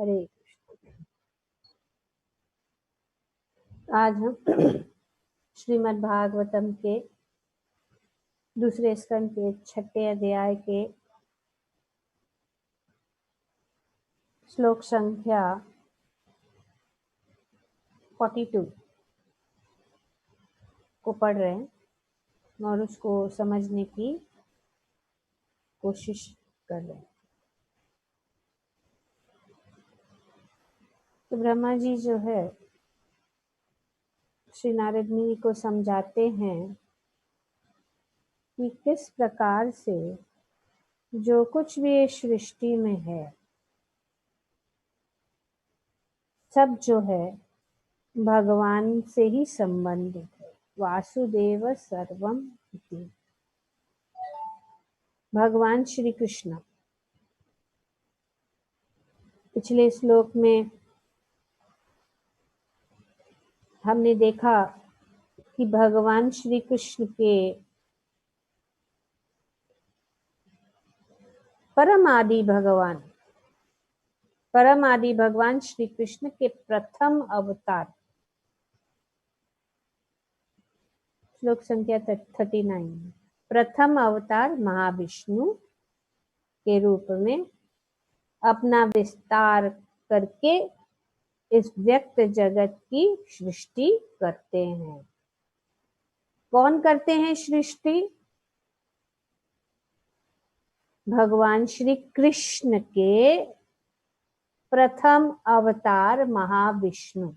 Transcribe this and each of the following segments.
हरे कृष्ण। आज हम श्रीमद् भागवतम के दूसरे स्कंद के 6ठे अध्याय के श्लोक संख्या 42 को पढ़ रहे हैं और उसको समझने की कोशिश कर रहे हैं। तो ब्रह्मा जी जो है श्री नारद मुनि को समझाते हैं कि किस प्रकार से जो कुछ भी इस सृष्टि में है सब जो है भगवान से ही संबंधित है। वासुदेव सर्वम इति। भगवान श्री कृष्ण पिछले श्लोक में हमने देखा कि भगवान श्री कृष्ण के परम आदि भगवान श्री कृष्ण के प्रथम अवतार, श्लोक संख्या 39, प्रथम अवतार महाविष्णु के रूप में अपना विस्तार करके इस व्यक्त जगत की सृष्टि करते हैं। कौन करते हैं सृष्टि? भगवान श्री कृष्ण के प्रथम अवतार महाविष्णु।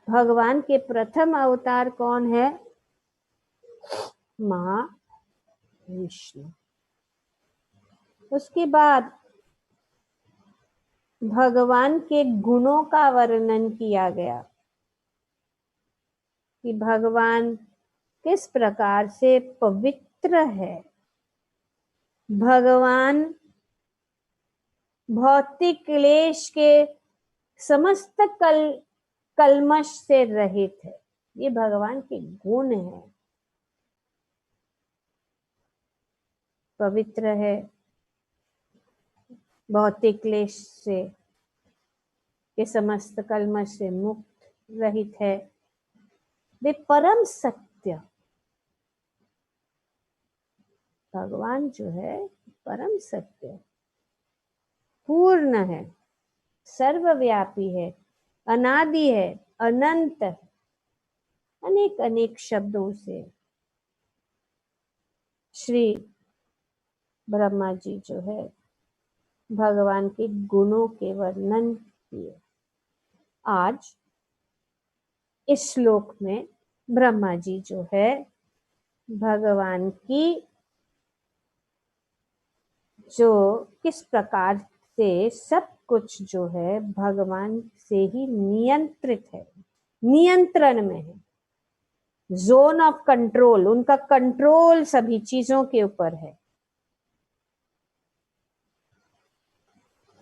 भगवान के प्रथम अवतार कौन है? महाविष्णु। उसके बाद भगवान के गुणों का वर्णन किया गया कि भगवान किस प्रकार से पवित्र है। भगवान भौतिक क्लेश के समस्त कलमश से रहित है। ये भगवान के गुण है। पवित्र है, भौतिक क्लेश से के समस्त कलमश से मुक्त रहित है। वे परम सत्य, भगवान जो है परम सत्य, पूर्ण है, सर्वव्यापी है, अनादि है, अनंत है। अनेक अनेक शब्दों से श्री ब्रह्मा जी जो है भगवान के गुणों के वर्णन किए। आज इस श्लोक में ब्रह्मा जी जो है भगवान की जो किस प्रकार से सब कुछ जो है भगवान से ही नियंत्रित है, नियंत्रण में है, जोन ऑफ कंट्रोल, उनका कंट्रोल सभी चीजों के ऊपर है।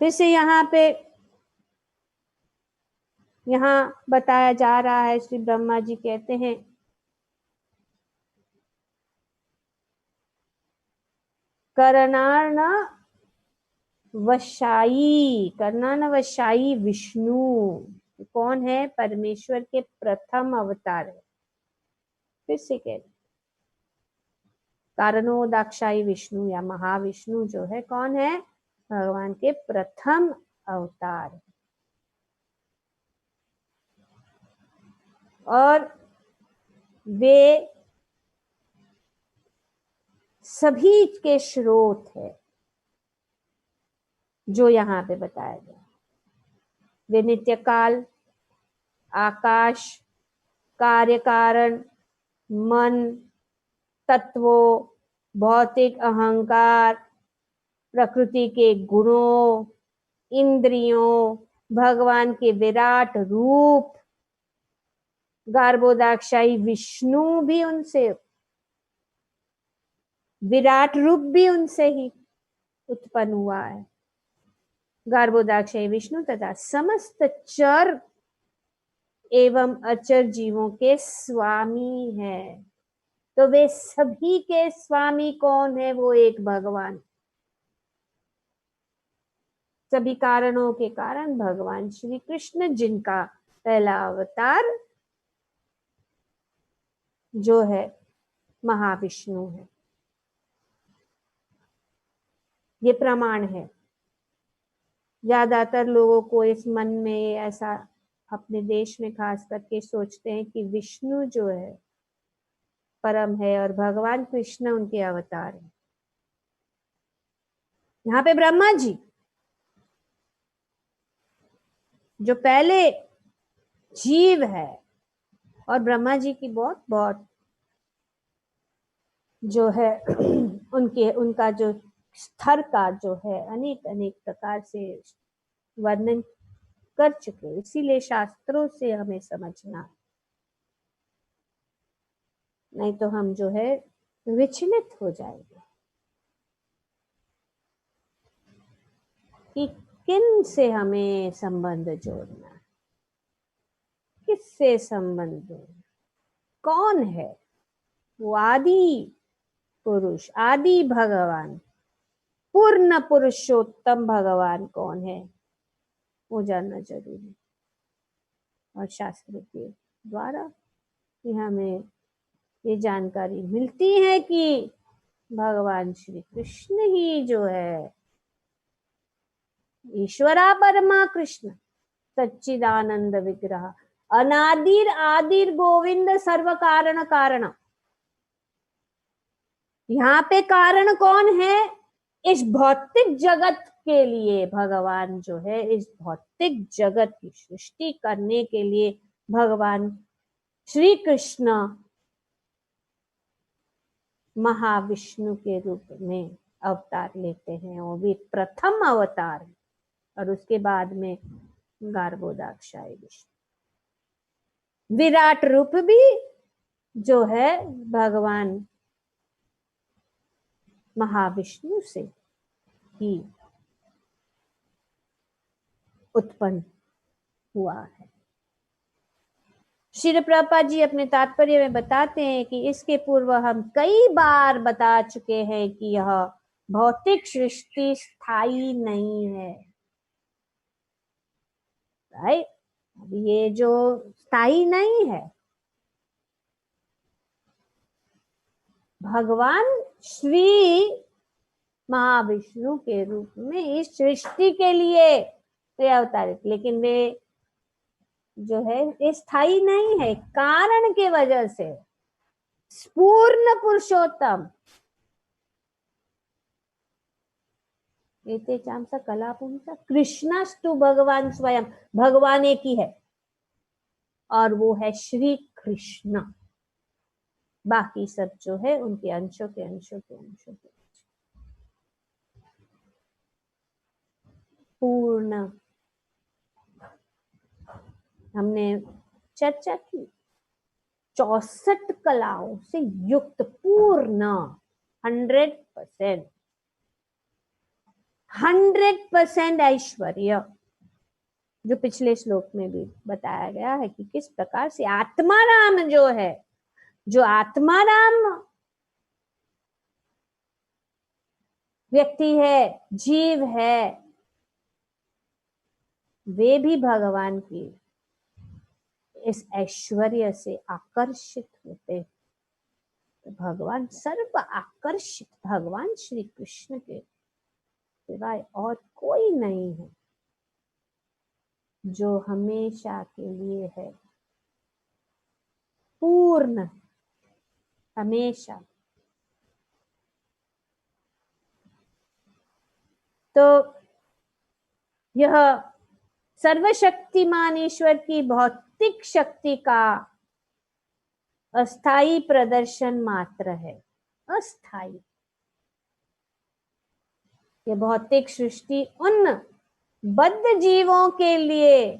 फिर से यहाँ बताया जा रहा है, श्री ब्रह्मा जी कहते हैं करणार्न वशाई विष्णु। कौन है? परमेश्वर के प्रथम अवतार है। फिर से कहते कारणोदाक्षाई विष्णु या महाविष्णु जो है कौन है? भगवान के प्रथम अवतार। और वे सभी के स्रोत है जो यहाँ पे बताया गया। वे नित्य काल, आकाश, कार्य कारण, मन, तत्वों, भौतिक अहंकार, प्रकृति के गुणों, इंद्रियों, भगवान के विराट रूप, गर्भोदाक्षाई विष्णु भी उनसे, विराट रूप भी उनसे ही उत्पन्न हुआ है। गर्भोदाक्षाई विष्णु तथा समस्त चर एवं अचर जीवों के स्वामी है। तो वे सभी के स्वामी कौन है? वो एक भगवान। सभी कारणों के कारण भगवान श्री कृष्ण, जिनका पहला अवतार जो है महाविष्णु है, ये प्रमाण है। ज्यादातर लोगों को इस मन में ऐसा, अपने देश में खास करके सोचते हैं कि विष्णु जो है परम है और भगवान कृष्ण उनके अवतार है। यहाँ पे ब्रह्मा जी जो पहले जीव है, और ब्रह्मा जी की बहुत बहुत जो है उनका जो स्तर का जो है अनेक अनेक प्रकार से वर्णन कर चुके, इसीलिए शास्त्रों से हमें समझना, नहीं तो हम जो है विचलित हो जाएंगे कि किन से हमें संबंध जोड़ना है, किससे संबंध जोड़ना, कौन है वो आदि पुरुष, आदि भगवान, पूर्ण पुरुषोत्तम भगवान कौन है, वो जानना जरूरी है। और शास्त्र के द्वारा हमें ये जानकारी मिलती है कि भगवान श्री कृष्ण ही जो है ईश्वरा परमा कृष्ण सच्चिदानंद विग्रह अनादिर आदिर गोविंद सर्व कारण कारण। यहाँ पे कारण कौन है? इस भौतिक जगत के लिए भगवान जो है, इस भौतिक जगत की सृष्टि करने के लिए भगवान श्री कृष्ण महाविष्णु के रूप में अवतार लेते हैं, वो भी प्रथम अवतार है, और उसके बाद में गार्बोदाक्षाय विष्णु। विराट रूप भी जो है भगवान महाविष्णु से ही उत्पन्न हुआ है। श्री प्रभुपाद जी अपने तात्पर्य में बताते हैं कि इसके पूर्व हम कई बार बता चुके हैं कि यह भौतिक सृष्टि स्थायी नहीं है, राइट? अब ये जो स्थायी नहीं है, भगवान श्री महाविष्णु के रूप में इस सृष्टि के लिए वे अवतारित, लेकिन वे जो है स्थायी नहीं है, कारण के वजह से पूर्ण पुरुषोत्तम एते चामसा कला पुंसा कृष्णास्तु भगवान स्वयं, भगवान एक ही है और वो है श्री कृष्ण। बाकी सब जो है उनके अंशों के अंशों के अंशों के पूर्ण। हमने चर्चा की 64 कलाओं से युक्त पूर्ण 100%, 100% ऐश्वर्य, जो पिछले श्लोक में भी बताया गया है कि किस प्रकार से आत्माराम जो है, जो आत्माराम व्यक्ति है, जीव है, वे भी भगवान की इस ऐश्वर्य से आकर्षित होते हैं। तो भगवान सर्व आकर्षित भगवान श्री कृष्ण के सिवाय और कोई नहीं है, जो हमेशा के लिए है पूर्ण, हमेशा। तो यह सर्वशक्तिमान ईश्वर की भौतिक शक्ति का अस्थाई प्रदर्शन मात्र है, अस्थाई। ये भौतिक सृष्टि उन बद्ध जीवों के लिए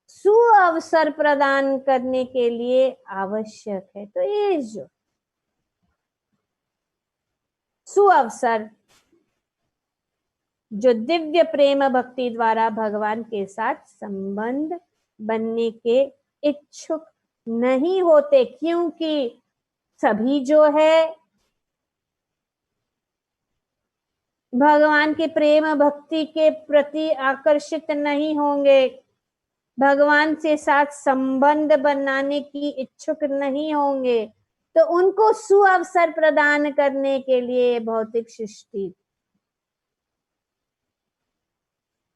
सुअवसर प्रदान करने के लिए आवश्यक है। तो ये जो सुअवसर जो दिव्य प्रेम भक्ति द्वारा भगवान के साथ संबंध बनने के इच्छुक नहीं होते, क्योंकि सभी जो है भगवान के प्रेम भक्ति के प्रति आकर्षित नहीं होंगे, भगवान से साथ संबंध बनाने की इच्छुक नहीं होंगे, तो उनको सुअवसर प्रदान करने के लिए भौतिक सृष्टि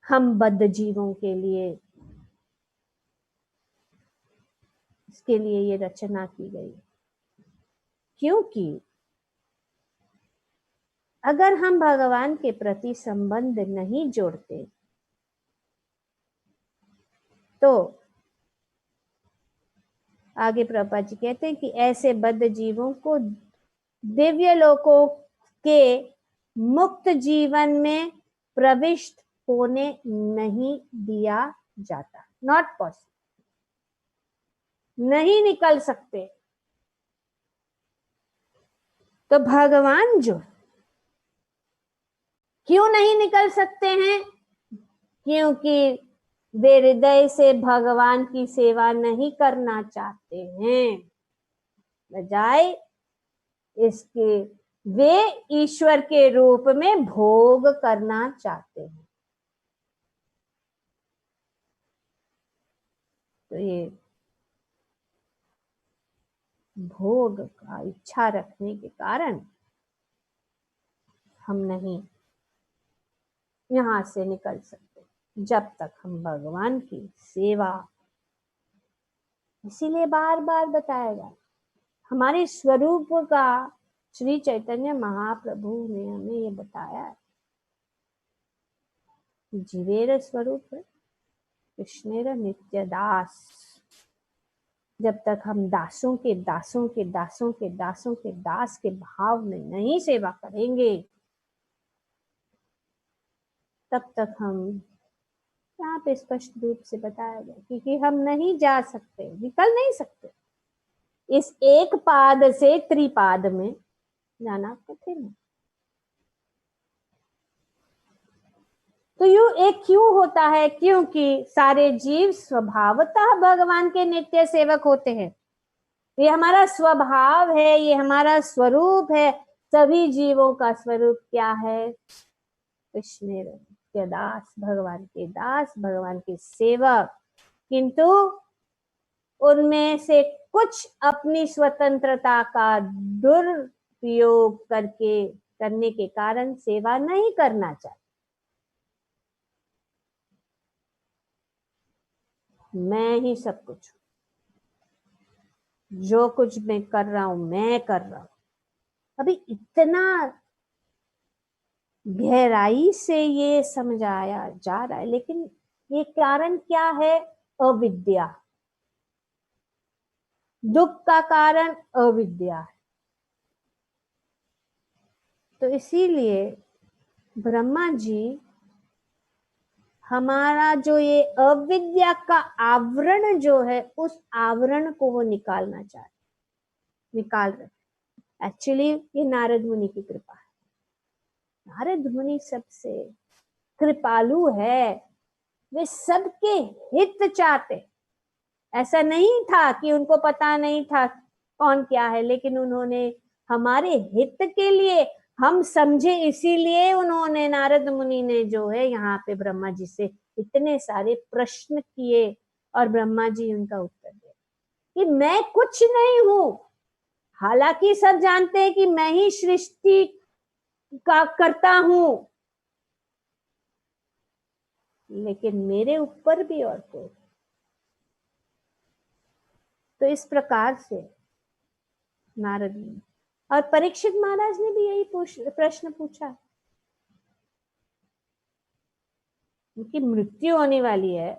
हम बद्ध जीवों के लिए, इसके लिए ये रचना की गई। क्योंकि अगर हम भगवान के प्रति संबंध नहीं जोड़ते तो आगे प्रभुपाद जी कहते हैं कि ऐसे बद्ध जीवों को दिव्य लोकों के मुक्त जीवन में प्रविष्ट होने नहीं दिया जाता। नॉट पॉसिबल, नहीं निकल सकते। तो भगवान जो क्यों नहीं निकल सकते हैं? क्योंकि वे हृदय से भगवान की सेवा नहीं करना चाहते हैं, बजाय इसके वे ईश्वर के रूप में भोग करना चाहते हैं। तो ये भोग का इच्छा रखने के कारण हम नहीं यहां से निकल सकते जब तक हम भगवान की सेवा, इसीलिए बार बार बताएगा हमारे स्वरूप का श्री चैतन्य महाप्रभु ने हमें ये बताया है। जीवेर स्वरूप है कृष्णेर नित्य दास। जब तक हम दासों के दासों के दासों के दासों के दास के भाव में नहीं सेवा करेंगे, तब तक हम यहाँ पे स्पष्ट रूप से बताया गया, क्योंकि हम नहीं जा सकते, निकल नहीं सकते। इस एक पाद से त्रिपाद में जाना कठिन है। तो यू एक क्यों होता है? क्योंकि सारे जीव स्वभावतः भगवान के नित्य सेवक होते हैं। ये हमारा स्वभाव है, ये हमारा स्वरूप है। सभी जीवों का स्वरूप क्या है? कृष्ण के दास, भगवान के दास, भगवान के सेवक। किंतु उनमें से कुछ अपनी स्वतंत्रता का दुरुपयोग करने के कारण सेवा नहीं करना चाहते। मैं ही सब कुछ, जो कुछ मैं कर रहा हूं मैं कर रहा हूं। अभी इतना गहराई से ये समझाया जा रहा है, लेकिन ये कारण क्या है? अविद्या। दुख का कारण अविद्या है। तो इसीलिए ब्रह्मा जी हमारा जो ये अविद्या का आवरण जो है, उस आवरण को वो निकालना चाहते, निकाल रहे। एक्चुअली ये नारद मुनि की कृपा है। नारद मुनि सबसे कृपालु है, वे सबके हित चाहते। ऐसा नहीं था कि उनको पता नहीं था कौन क्या है, लेकिन उन्होंने हमारे हित के लिए, हम समझे इसीलिए उन्होंने, नारद मुनि ने जो है यहाँ पे ब्रह्मा जी से इतने सारे प्रश्न किए और ब्रह्मा जी उनका उत्तर दिए कि मैं कुछ नहीं हूं। हालांकि सब जानते हैं कि मैं ही सृष्टि का करता हूं, लेकिन मेरे ऊपर भी और कोई। तो इस प्रकार से नारद मुनि और परीक्षित महाराज ने भी यही प्रश्न पूछा। उनकी मृत्यु होने वाली है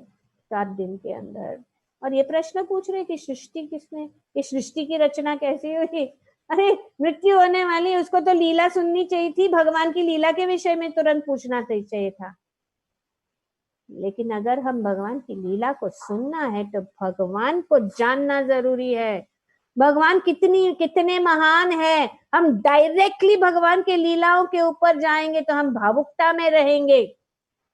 7 दिन के अंदर, और ये प्रश्न पूछ रहे कि सृष्टि किसने, ये सृष्टि की रचना कैसी हुई? अरे मृत्यु होने वाली, उसको तो लीला सुननी चाहिए थी, भगवान की लीला के विषय में तुरंत पूछना चाहिए था। लेकिन अगर हम भगवान की लीला को सुनना है तो भगवान को जानना जरूरी है। भगवान कितने महान है। हम डायरेक्टली भगवान के लीलाओं के ऊपर जाएंगे तो हम भावुकता में रहेंगे,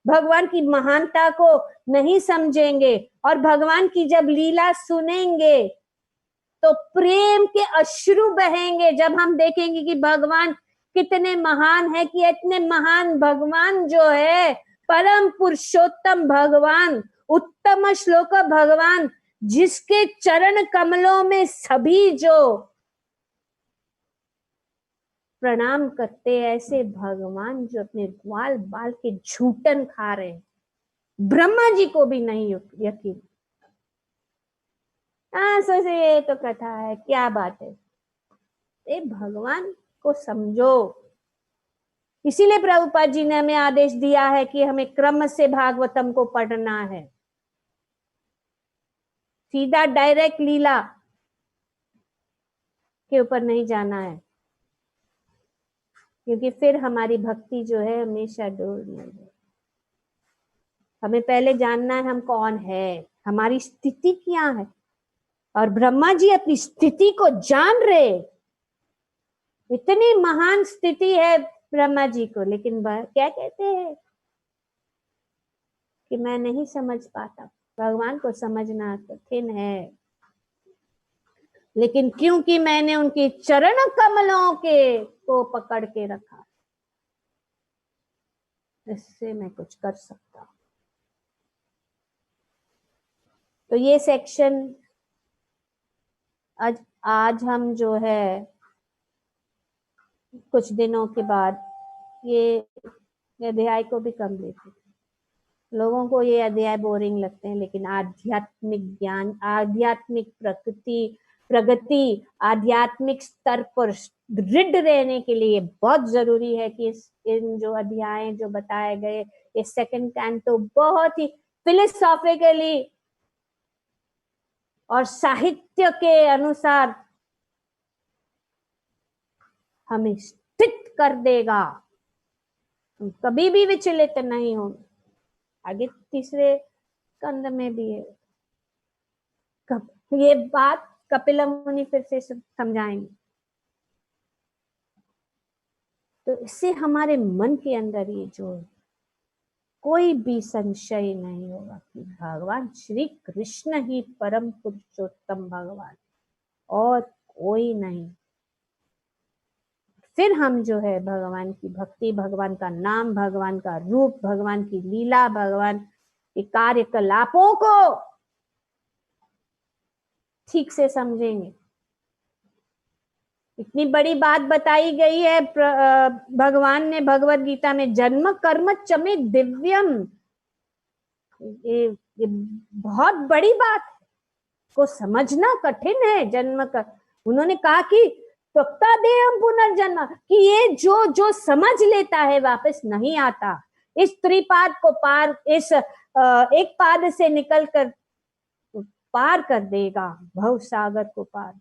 भगवान की महानता को नहीं समझेंगे। और भगवान की जब लीला सुनेंगे तो प्रेम के अश्रु बहेंगे, जब हम देखेंगे कि भगवान कितने महान है कि इतने महान भगवान जो है, परम पुरुषोत्तम भगवान, उत्तम श्लोक भगवान, जिसके चरण कमलों में सभी जो प्रणाम करते, ऐसे भगवान जो अपने ग्वाल बाल के झूठन खा रहे हैं, ब्रह्मा जी को भी नहीं यकीन। सोचे ये तो कथा है, क्या बात है, ए भगवान को समझो। इसीलिए प्रभुपाद जी ने हमें आदेश दिया है कि हमें क्रम से भागवतम को पढ़ना है, सीधा डायरेक्ट लीला के ऊपर नहीं जाना है, क्योंकि फिर हमारी भक्ति जो है हमेशा डोल नहीं है। हमें पहले जानना है हम कौन है, हमारी स्थिति क्या है। और ब्रह्मा जी अपनी स्थिति को जान रहे, इतनी महान स्थिति है ब्रह्मा जी को, लेकिन क्या कहते हैं कि मैं नहीं समझ पाता। भगवान को समझना कठिन है, लेकिन क्योंकि मैंने उनके चरण कमलों के को पकड़ के रखा, इससे मैं कुछ कर सकता। तो ये सेक्शन आज हम जो है कुछ दिनों के बाद ये अध्याय को भी कंप्लीट करें। लोगों को ये अध्याय बोरिंग लगते हैं, लेकिन आध्यात्मिक ज्ञान, आध्यात्मिक प्रगति, आध्यात्मिक स्तर पर दृढ़ रहने के लिए बहुत जरूरी है कि इन जो अध्याय जो बताए गए, ये सेकंड कैंटो बहुत ही फिलोसॉफिकली और साहित्य के अनुसार हमें स्थित कर देगा, हम कभी भी विचलित नहीं होंगे। आगे तीसरे स्कंद में भी है, ये बात कपिल मुनि फिर से समझाएंगे। तो इससे हमारे मन के अंदर ये जो कोई भी संशय नहीं होगा कि भगवान श्री कृष्ण ही परम पुरुषोत्तम भगवान, और कोई नहीं। फिर हम जो है भगवान की भक्ति, भगवान का नाम, भगवान का रूप, भगवान की लीला, भगवान के कार्यकलापों को ठीक से समझेंगे। इतनी बड़ी बात बताई गई है भगवान ने भगवत गीता में, जन्म कर्म चमे दिव्यम। ये बहुत बड़ी बात को समझना कठिन है। जन्म कर, उन्होंने कहा कि त्यक्ता देहम पुनर्जन्म, कि ये जो जो समझ लेता है वापस नहीं आता। इस त्रिपाद को पार, इस एक पाद से निकल कर पार कर देगा, भव सागर को पार।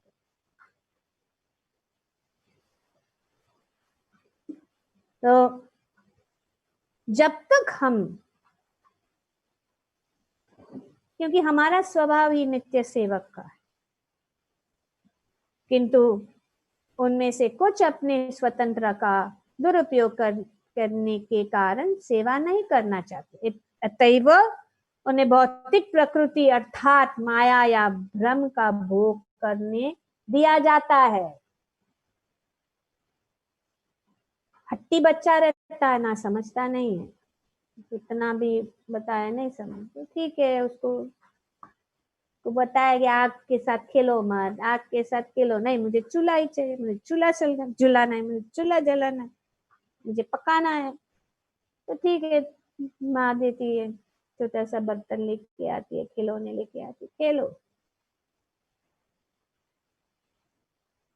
तो जब तक हम, क्योंकि हमारा स्वभाव ही नित्य सेवक का है, किंतु उनमें से कुछ अपने स्वतंत्रता का दुरुपयोग करने के कारण सेवा नहीं करना चाहते, अतएव उन्हें भौतिक प्रकृति अर्थात माया या भ्रम का भोग करने दिया जाता है। हट्टी बच्चा रहता है, ना समझता नहीं है, कितना भी बताया नहीं समझ, तो ठीक है, उसको तो बताया गया आग के साथ खेलो मत, आग के साथ खेलो नहीं, मुझे चूल्हा ही चाहिए, मुझे चूल्हा जलाना है, मुझे चूल्हा जलाना है, मुझे पकाना है। तो ठीक है, माँ देती है, छोटा सा बर्तन लेके आती है, खिलौने लेके आती है, खेलो।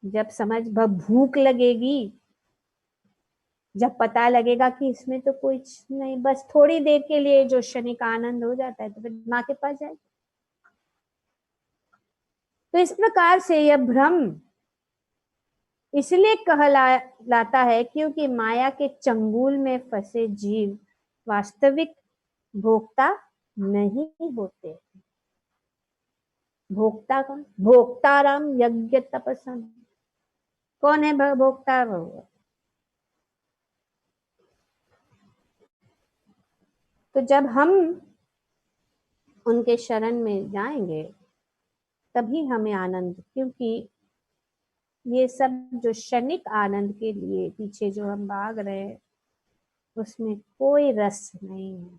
जब समझ भूख लगेगी, जब पता लगेगा कि इसमें तो कुछ नहीं, बस थोड़ी देर के लिए जो क्षणिक आनंद हो जाता है, तो फिर माँ के पास जाए। तो इस प्रकार से यह भ्रम इसलिए कहलाता है क्योंकि माया के चंगुल में फंसे जीव वास्तविक भोक्ता नहीं होते। भोक्ता कौन? भोक्ताराम यज्ञ तपस्या। कौन है भोक्ता? भगवान। तो जब हम उनके शरण में जाएंगे तभी हमें आनंद, क्योंकि ये सब जो क्षणिक आनंद के लिए पीछे जो हम भाग रहे हैं उसमें कोई रस नहीं है।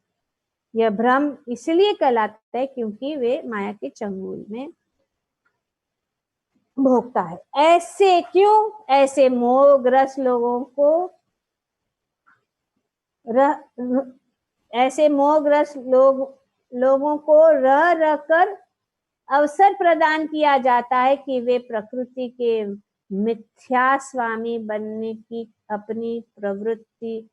यह भ्रम इसलिए कहलाता है क्योंकि वे माया के चंगुल में भोगता है। ऐसे क्यों? ऐसे मोहग्रस्त लोगों को ऐसे मोहग्रस्त लोगों को रह रह कर अवसर प्रदान किया जाता है कि वे प्रकृति के मिथ्या स्वामी बनने की अपनी प्रवृत्ति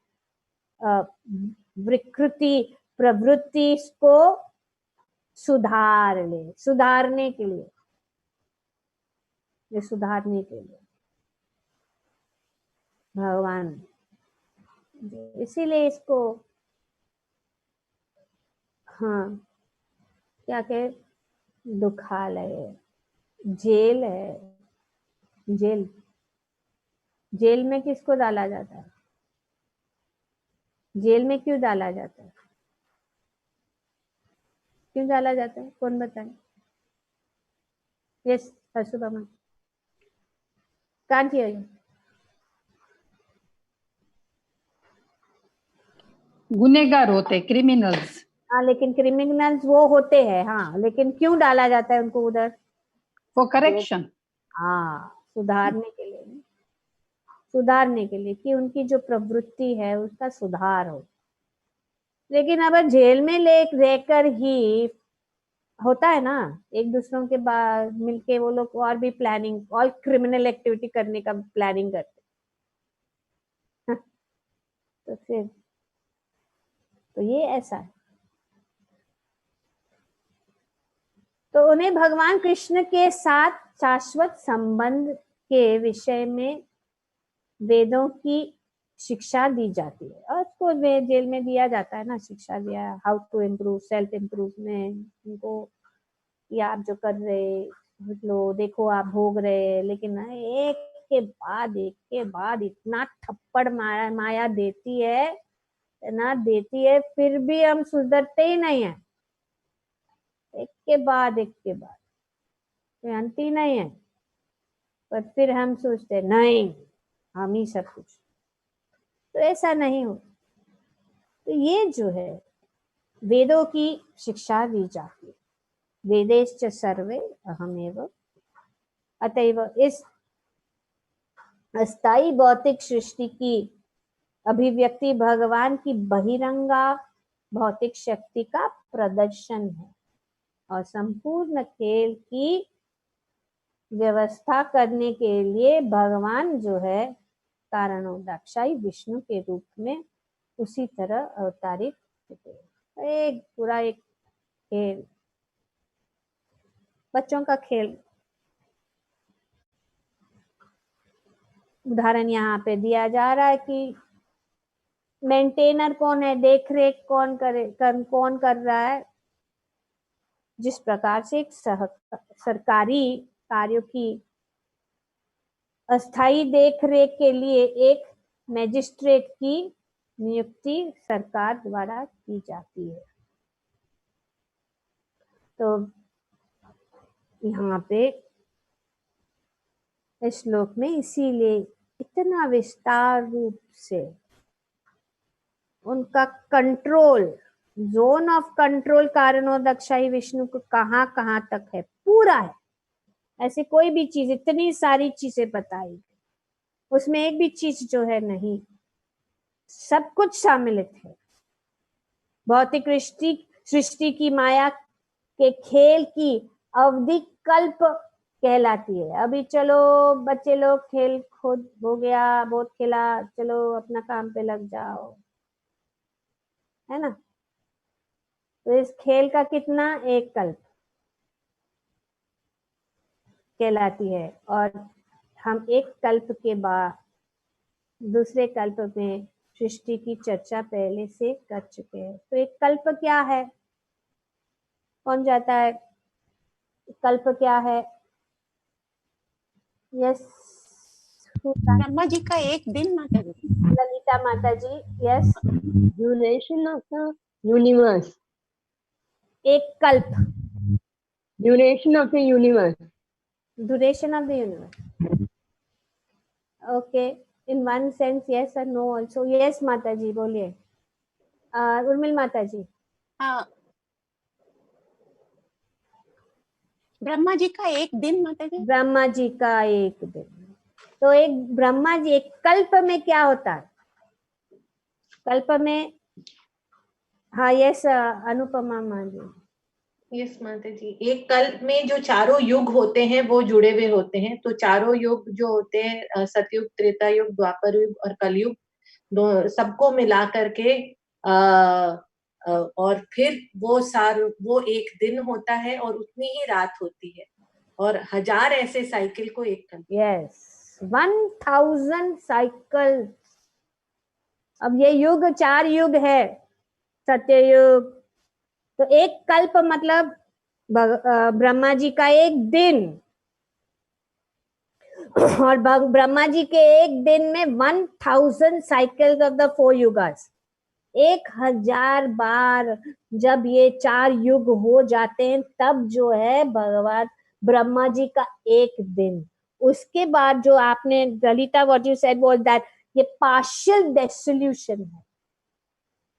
को सुधार ले। सुधारने के लिए, सुधारने के लिए भगवान, इसीलिए इसको हाँ क्या कहे, दुखालय है, जेल है। जेल, जेल में किसको डाला जाता है? जेल में क्यों डाला जाता है? क्यों डाला जाता है? कौन बताए? यस हर्षुबामा, कांट हियर यू। गुनेगार होते, क्रिमिनल्स। हाँ, लेकिन क्रिमिनल्स वो होते हैं, हाँ, लेकिन क्यों डाला जाता है उनको उधर? For correction. हाँ, सुधारने के लिए, सुधारने के लिए कि उनकी जो प्रवृत्ति है उसका सुधार हो। लेकिन अब जेल में रहकर ही होता है ना, एक दूसरों के बाद मिलके वो लोग और भी प्लानिंग, और क्रिमिनल एक्टिविटी करने का प्लानिंग करते तो फिर तो ये ऐसा है। तो उन्हें भगवान कृष्ण के साथ शाश्वत संबंध के विषय में वेदों की शिक्षा दी जाती है, और उसको जेल में दिया जाता है ना, शिक्षा दिया, how to improve, self improvement उनको, या आप जो कर रहे लो, देखो आप भोग रहे, लेकिन एक के बाद इतना थप्पड़ माया देती है ना, देती है, फिर भी हम सुधरते ही नहीं है। एक के बाद अंत ही नहीं है। पर फिर हम सोचते नहीं हम ही सब कुछ, तो ऐसा नहीं हो। तो ये जो है वेदों की शिक्षा दी जाती है, वेदेश्च सर्वे अहमेव, अतएव इस अस्थाई भौतिक सृष्टि की अभिव्यक्ति भगवान की बहिरंगा भौतिक शक्ति का प्रदर्शन है, और संपूर्ण खेल की व्यवस्था करने के लिए भगवान जो है कारणोदक्षाई विष्णु के रूप में उसी तरह अवतारित होते। एक पूरा एक खेल, बच्चों का खेल। उदाहरण यहाँ पे दिया जा रहा है कि मेंटेनर कौन है, देख रेख कौन कर रहा है। जिस प्रकार से एक सरकारी कार्यों की अस्थायी देख रेख के लिए एक मैजिस्ट्रेट की नियुक्ति सरकार द्वारा की जाती है। तो यहाँ पे इस श्लोक में इसीलिए इतना विस्तार रूप से उनका कंट्रोल, जोन ऑफ कंट्रोल कारणोदक्षाई विष्णु को कहाँ तक है, पूरा है। ऐसे कोई भी चीज, इतनी सारी चीजें बताई, उसमें एक भी चीज जो है नहीं, सब कुछ सम्मिलित है। भौतिक सृष्टि की माया के खेल की अवधि कल्प कहलाती है। अभी चलो बच्चे लोग खेल खुद हो गया, बहुत खेला, चलो अपना काम पे लग जाओ, है ना। तो इस खेल का कितना, एक कल्प कहलाती है, और हम एक कल्प के बाद दूसरे कल्प में सृष्टि की चर्चा पहले से कर चुके हैं। तो एक कल्प क्या है, कौन जाता है? कल्प क्या है? यस ब्रह्मा जी का एक दिन, माता जी। ललिता माता ji, yes. Duration of the universe, एक कल्प, duration of the universe, duration of the universe, okay, in one sense yes और नो ऑल्सो। यस माता जी बोलिए। उर्मिल माता जी। हाँ, ब्रह्मा जी का एक दिन माता जी। ब्रह्मा जी का एक दिन, तो एक ब्रह्मा जी, एक कल्प में क्या होता है? कल्प में, हाँ यस अनुपमा माँ जी। यस माता जी, एक कल्प में जो चारों युग होते हैं वो जुड़े हुए होते हैं। तो चारों युग जो होते हैं, सतयुग, त्रेता युग, द्वापर युग और कलयुग, सबको मिला करके और फिर वो एक दिन होता है और उतनी ही रात होती है, और 1000 ऐसे साइकिल को एक कल्प। Yes, 1000 cycle. अब ये युग 4 युग है, सत्ययुग। तो एक कल्प मतलब ब्रह्मा जी का एक दिन, और ब्रह्मा जी के एक दिन में 1000 साइकिल्स ऑफ द 4 युगास, 1000 बार जब ये 4 युग हो जाते हैं तब जो है भगवान ब्रह्मा जी का एक दिन। उसके बाद जो आपने Lalita what you said was that ये पार्शियल डेसोल्यूशन है,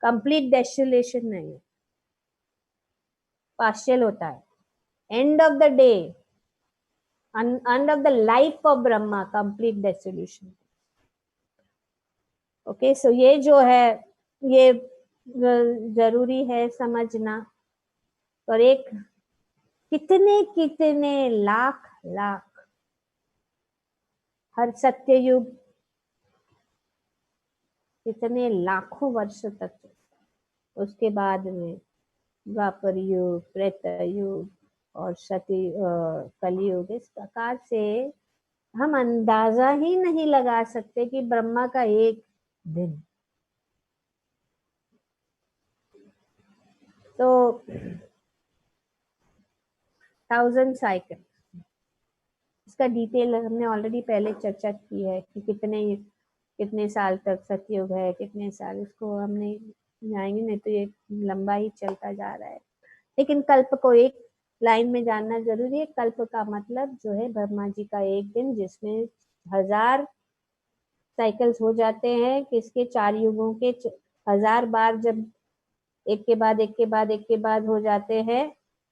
कंप्लीट डेसोल्यूशन नहीं है, पार्शियल होता है। End of the day, end of the life of Brahma, complete dissolution. Okay, so ये जो है ये जरूरी है समझना। और एक कितने कितने लाख लाख, हर सत्ययुग कितने लाखों वर्ष तक, उसके बाद में द्वापर युग, त्रेता युग और कलयुग। इस प्रकार से हम अंदाजा ही नहीं लगा सकते कि ब्रह्मा का एक दिन। तो 1000 साइकिल, इसका डिटेल हमने ऑलरेडी पहले चर्चा की है कि कितने साल तक सतयुग है, कितने साल, इसको हम नहीं जाएंगे, नहीं तो ये लंबा ही चलता जा रहा है। लेकिन कल्प को एक लाइन में जानना जरूरी है। कल्प का मतलब जो है ब्रह्मा जी का एक दिन, जिसमें 1000 साइकिल्स हो जाते हैं, किसके 4 युगों के 1000 बार, जब एक के बाद एक के बाद एक के बाद हो जाते हैं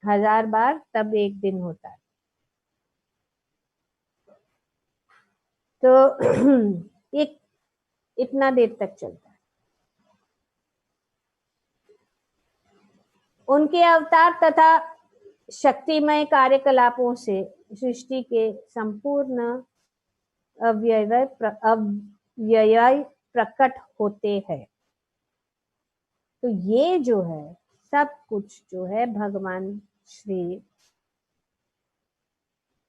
1000 बार, तब एक दिन होता है। तो एक इतना देर तक चलता है। उनके अवतार तथा शक्तिमय कार्यकलापों से सृष्टि के संपूर्ण अव्यय प्रकट होते हैं। तो ये जो है सब कुछ जो है भगवान श्री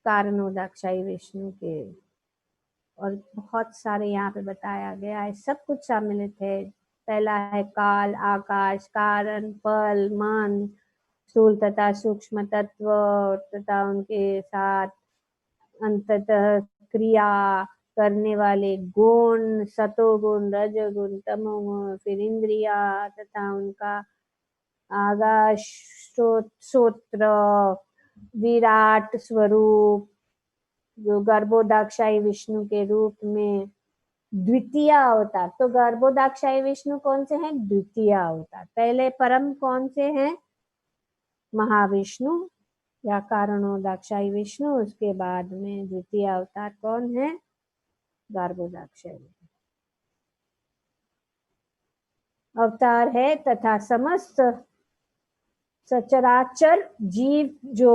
कारणोदाक्षाई विष्णु के, और बहुत सारे यहाँ पे बताया गया है, सब कुछ सम्मिलित है। पहला है काल, आकाश, कारण, फल, मन, स्थूल तथा सूक्ष्म तत्व तथा उनके साथ अंततः क्रिया करने वाले गुण, सतोगुण, रजोगुण, तमोगुण, फिर इंद्रिया तथा उनका आकाश सूत्र, विराट स्वरूप जो गर्भोदाक्षाई विष्णु के रूप में द्वितीय अवतार। तो गर्भोदाक्षाई विष्णु कौन से हैं? द्वितीय अवतार। पहले परम कौन से हैं? महाविष्णु या कारणोदाक्षाई विष्णु। उसके बाद में द्वितीय अवतार कौन है? गर्भोदाक्षाई अवतार है। तथा समस्त सचराचर जीव जो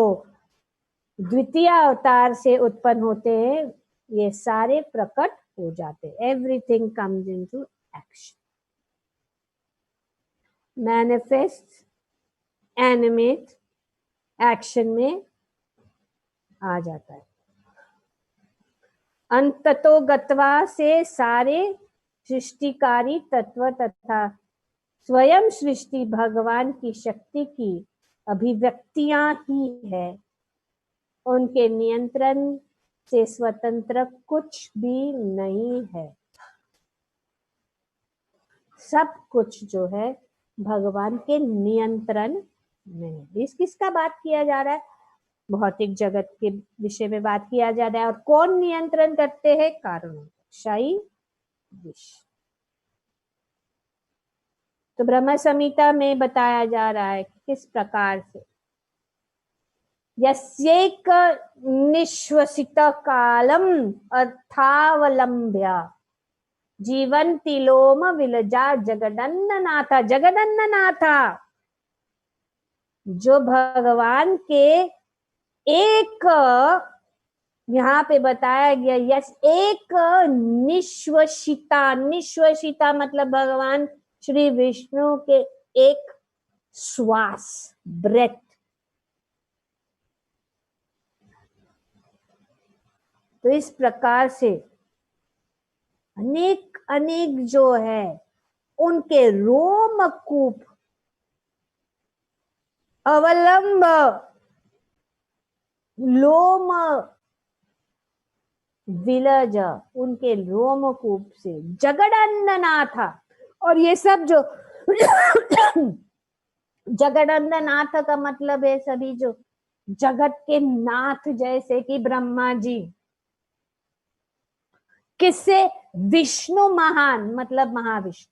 द्वितीय अवतार से उत्पन्न होते हैं, ये सारे प्रकट हो जाते हैं। Everything comes into action, manifest, animate, action में आ जाता है। अंततो गत्वा से सारे सृष्टिकारी तत्व तथा स्वयं सृष्टि भगवान की शक्ति की अभिव्यक्तियां ही है। उनके नियंत्रण से स्वतंत्र कुछ भी नहीं है। सब कुछ जो है भगवान के नियंत्रण में। इस किसका बात किया जा रहा है? भौतिक जगत के विषय में बात किया जा रहा है। और कौन नियंत्रण करते हैं? कारणों। क्षय विष। तो ब्रह्म संहिता में बताया जा रहा है कि किस प्रकार से यस्यैक निश्वसित कालम अर्थावलंब्य जीवन्ति लोम विलजा जगदन्ननाथा। जगदन्ननाथा जो भगवान के एक, यहाँ पे बताया गया यस एक निश्वसिता। निश्वसिता मतलब भगवान श्री विष्णु के एक श्वास, ब्रेथ। तो इस प्रकार से अनेक अनेक जो है उनके रोमकूप अवलंब लोम विलज, उनके रोमकूप से जगदन्ननाथ। और ये सब जो जगदन्ननाथ का मतलब है सभी जो जगत के नाथ, जैसे कि ब्रह्मा जी। किससे? विष्णु महान मतलब महाविष्णु।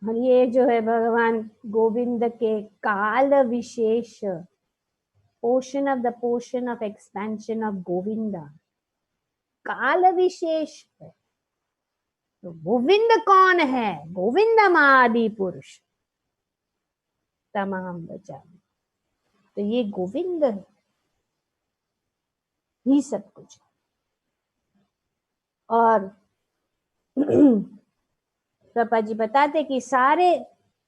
और ये जो है भगवान गोविंद के काल विशेष, portion of the portion of expansion of Govinda, काल विशेष है। तो गोविंद कौन है? गोविंद आदि पुरुष तमाम बचा। तो ये गोविंद है, ही सब कुछ। और प्रभा जी बताते कि सारे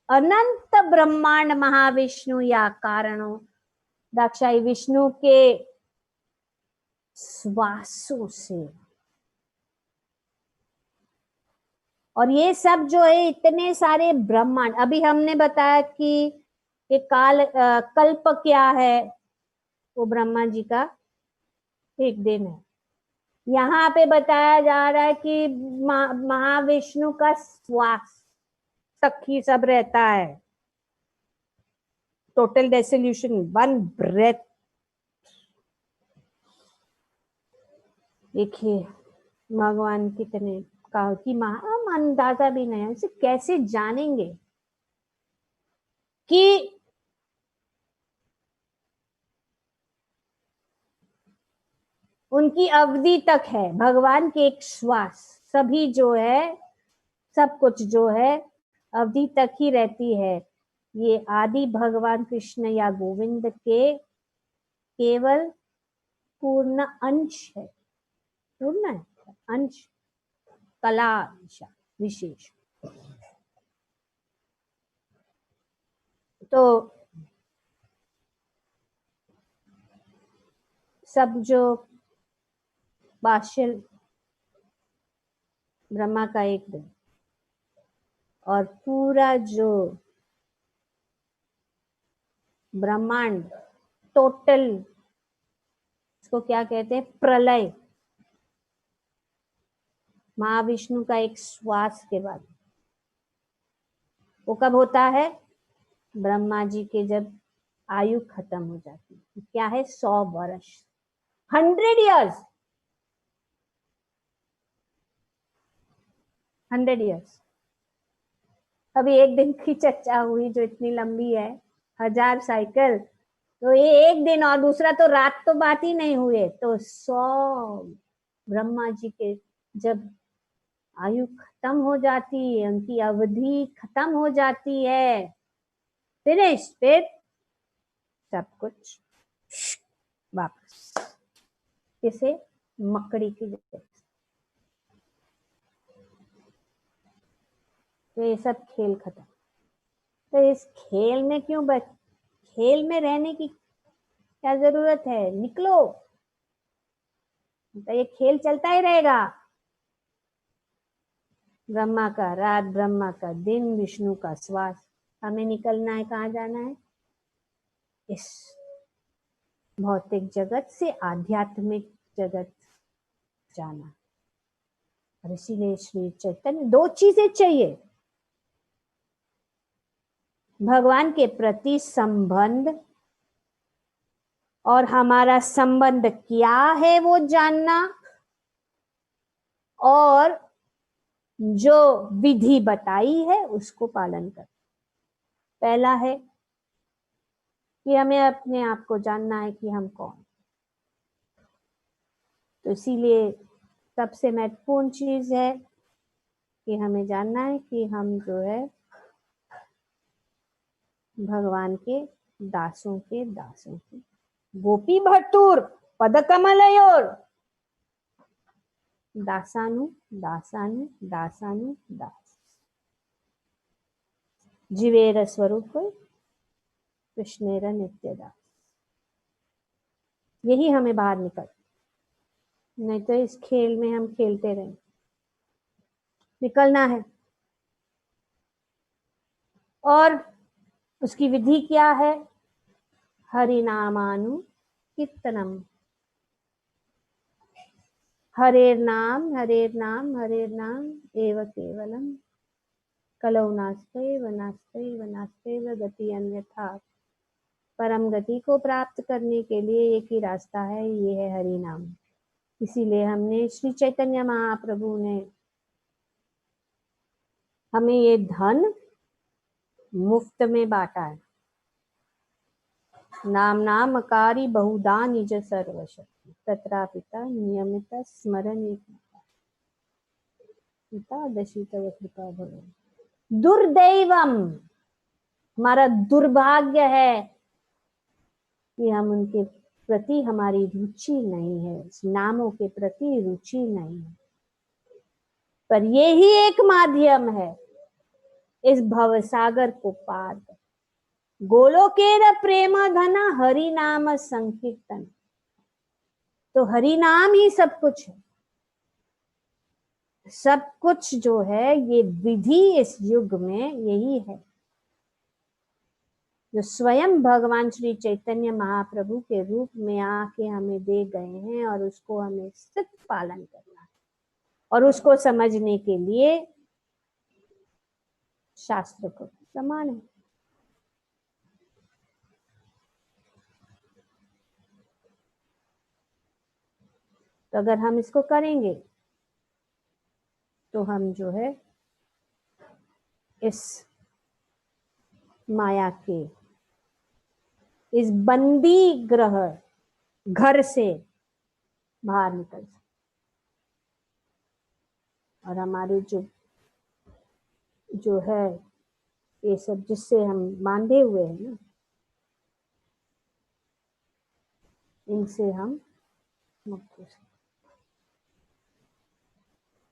अनंत ब्रह्मांड महाविष्णु या कारणों दाक्षाई विष्णु के श्वासों से। और ये सब जो है इतने सारे ब्रह्मांड, अभी हमने बताया कि ये कल्प क्या है, वो ब्रह्मा जी का एक दिन है। यहाँ पे बताया जा रहा है कि महाविष्णु का श्वास तक ही सब रहता है। Total dissolution, one breath. देखिए भगवान कितने का कि हम अंदाजा भी नहीं है, इसे कैसे जानेंगे कि उनकी अवधि तक है। भगवान के एक श्वास, सभी जो है सब कुछ जो है अवधि तक ही रहती है। ये आदि भगवान कृष्ण या गोविंद के केवल पूर्ण अंश है, पूर्ण अंश, कला विशेष। तो सब जो बादशाह ब्रह्मा का एक दिन, और पूरा जो ब्रह्मांड टोटल, इसको क्या कहते हैं? प्रलय। महाविष्णु का एक श्वास के बाद। वो कब होता है? ब्रह्मा जी के जब आयु खत्म हो जाती है। क्या है? 100 वर्ष, 100 years, 100 years। अभी एक दिन की चर्चा हुई जो इतनी लंबी है, 1000 साइकिल। तो ये एक दिन, और दूसरा तो रात तो बात ही नहीं हुए। तो 100 ब्रह्मा जी के जब आयु खत्म हो जाती है, उनकी अवधि खत्म हो जाती है, फिनिश, फिर सब कुछ वापस किसे? मकड़ी की जगह। तो ये सब खेल खत्म। तो इस खेल में क्यों खेल में रहने की क्या जरूरत है? निकलो, तो ये खेल चलता ही रहेगा। ब्रह्मा का रात, ब्रह्मा का दिन, विष्णु का श्वास। हमें निकलना है, कहाँ जाना है? इस भौतिक जगत से आध्यात्मिक जगत जाना। और इसीलिए श्री चैतन्य, 2 चीजें चाहिए: भगवान के प्रति संबंध और हमारा संबंध क्या है वो जानना, और जो विधि बताई है उसको पालन करना। पहला है कि हमें अपने आप को जानना है कि हम कौन। तो इसीलिए सबसे महत्वपूर्ण चीज है कि हमें जानना है कि हम जो है भगवान के दासों के गोपी भट्टूर पदकमलयोर दासानु दासानु दासानु दास जीवेर स्वरूप कृष्णेर नित्य दास। यही हमें बाहर नहीं तो इस खेल में हम खेलते रहें। निकलना है। और उसकी विधि क्या है? हरिनामानु कीर्तनम। हरेर नाम हरेर नाम हरेर नाम एव केवलम कलौ नास्ते व गति अन्यथा। परम गति को प्राप्त करने के लिए एक ही रास्ता है, ये है हरि नाम। इसीलिए हमने श्री चैतन्य महाप्रभु ने हमें ये धन मुफ्त में बांटा है। नाम नामकारी बहुधा निज सर्वशक्ति तत्रापिता नियमित स्मरण पिता तव कृपा भव। दुर्दैवम, हमारा दुर्भाग्य है कि हम उनके प्रति हमारी रुचि नहीं है, इस नामों के प्रति रुचि नहीं है। पर यही एक माध्यम है इस भवसागर को पार कर। गोलोकेर प्रेम धना हरि नाम संकीर्तन। तो हरि नाम ही सब कुछ है। सब कुछ जो है ये विधि इस युग में यही है जो स्वयं भगवान श्री चैतन्य महाप्रभु के रूप में आके हमें दे गए हैं, और उसको हमें सिर्फ पालन करना है। और उसको समझने के लिए शास्त्र को समान है। तो अगर हम इसको करेंगे तो हम जो है इस माया के इस बंदी ग्रह घर से बाहर निकल सकते, और हमारे जो है ये सब जिससे हम बांधे हुए हैं ना, इनसे हम मुक्त हो सकते।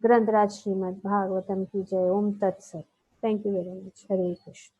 ग्रंथराज श्रीमद् भागवतम की जय। ओम तत्सत। Thank you very much. Hare Krishna.